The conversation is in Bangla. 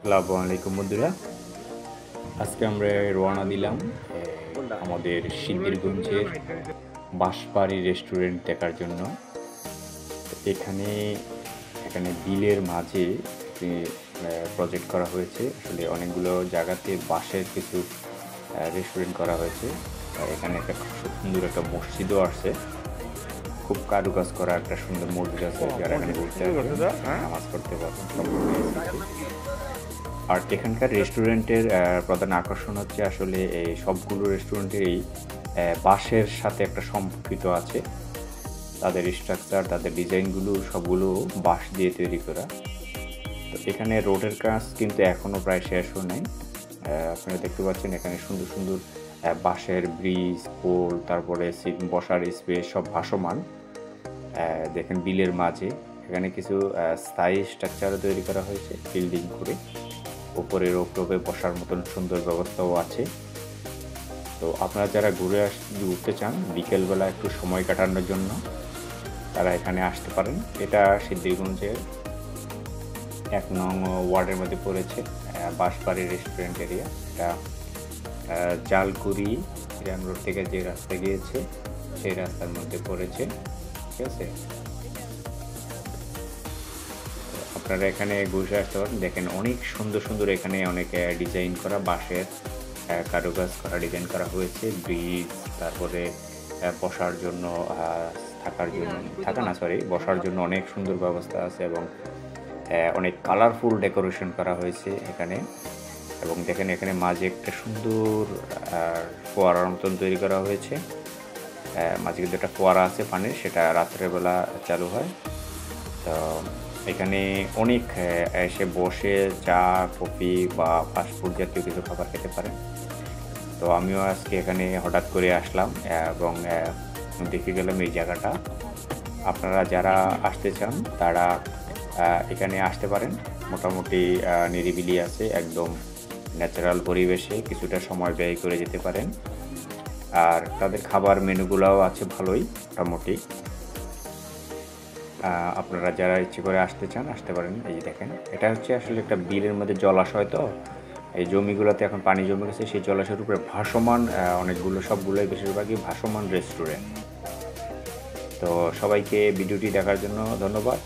আসসালামু আলাইকুম বন্ধুরা। আজকে আমরা রওনা দিলাম আমাদের সিদ্ধিরগঞ্জের বাঁশবাড়ি রেস্টুরেন্ট দেখার জন্য। এখানে এখানে বিলের মাঝে একটি প্রজেক্ট করা হয়েছে। আসলে অনেকগুলো জায়গাতে বাঁশের কিছু রেস্টুরেন্ট করা হয়েছে। এখানে একটা খুব সুন্দর একটা মসজিদও আছে, খুব কারুকাজ করা একটা সুন্দর মসজিদ আছে, যারা এখানে বসে নামাজ পড়তে পারবেন। আর এখানকার রেস্টুরেন্টের প্রধান আকর্ষণ হচ্ছে আসলে এই সবগুলো রেস্টুরেন্টেরই বাঁশের সাথে একটা সম্পর্কিত আছে। তাদের স্ট্রাকচার, তাদের ডিজাইনগুলো সবগুলো বাঁশ দিয়ে তৈরি করা। তো এখানে রোডের কাজ কিন্তু এখনও প্রায় শেষও নেই। আপনারা দেখতে পাচ্ছেন এখানে সুন্দর সুন্দর বাঁশের ব্রিজ, পোল, তারপরে বসার স্পেস সব ভাসমান। দেখেন বিলের মাঝে এখানে কিছু স্থায়ী স্ট্রাকচারও তৈরি করা হয়েছে বিল্ডিং করে। উপরে রোপে বসার মতন সুন্দর ব্যবস্থাও আছে। তো আপনারা যারা ঘুরতে চান বিকেলবেলা একটু সময় কাটানোর জন্য, তারা এখানে আসতে পারেন। এটা সিদ্ধিরগঞ্জের 1 নং ওয়ার্ডের মধ্যে পড়েছে, বাঁশবাড়ি রেস্টুরেন্ট এরিয়া। এটা জালকুড়ি ইরান রোড থেকে যে রাস্তা গিয়েছে সেই রাস্তার মধ্যে পড়েছে, ঠিক আছে। আপনারা এখানে ঘুরে আসতে পারেন। দেখেন অনেক সুন্দর সুন্দর এখানে অনেক ডিজাইন করা বাঁশের কারুকাজ করা ডিজাইন করা হয়েছে। ব্রিজ, তারপরে বসার জন্য বসার জন্য অনেক সুন্দর ব্যবস্থা আছে এবং অনেক কালারফুল ডেকোরেশন করা হয়েছে এখানে। এবং দেখেন এখানে মাঝে একটা সুন্দর ফোয়ারার মতন তৈরি করা হয়েছে। মাঝে কিন্তু একটা ফোয়ারা আছে পানির, সেটা রাত্রেবেলা চালু হয়। তো এখানে অনেক এসে বসে চা, কফি বা ফাস্টফুড জাতীয় কিছু খাবার খেতে পারেন। তো আমিও আজকে এখানে হঠাৎ করে আসলাম এবং দেখে গেলাম এই জায়গাটা। আপনারা যারা আসতে চান তারা এখানে আসতে পারেন। মোটামুটি নিরিবিলি আছে, একদম ন্যাচারাল পরিবেশে কিছুটা সময় ব্যয় করে যেতে পারেন। আর তাদের খাবার মেনুগুলোও আছে ভালোই মোটামুটি। আপনারা যারা ইচ্ছে করে আসতে চান আসতে পারেন। এই যে দেখেন, এটা হচ্ছে আসলে একটা বিলের মধ্যে জলাশয়। তো এই জমিগুলোতে এখন পানি জমে গেছে, সেই জলাশয়ের উপরে ভাসমান অনেকগুলো, সবগুলোই বেশিরভাগই ভাসমান রেস্টুরেন্ট। তো সবাইকে ভিডিওটি দেখার জন্য ধন্যবাদ।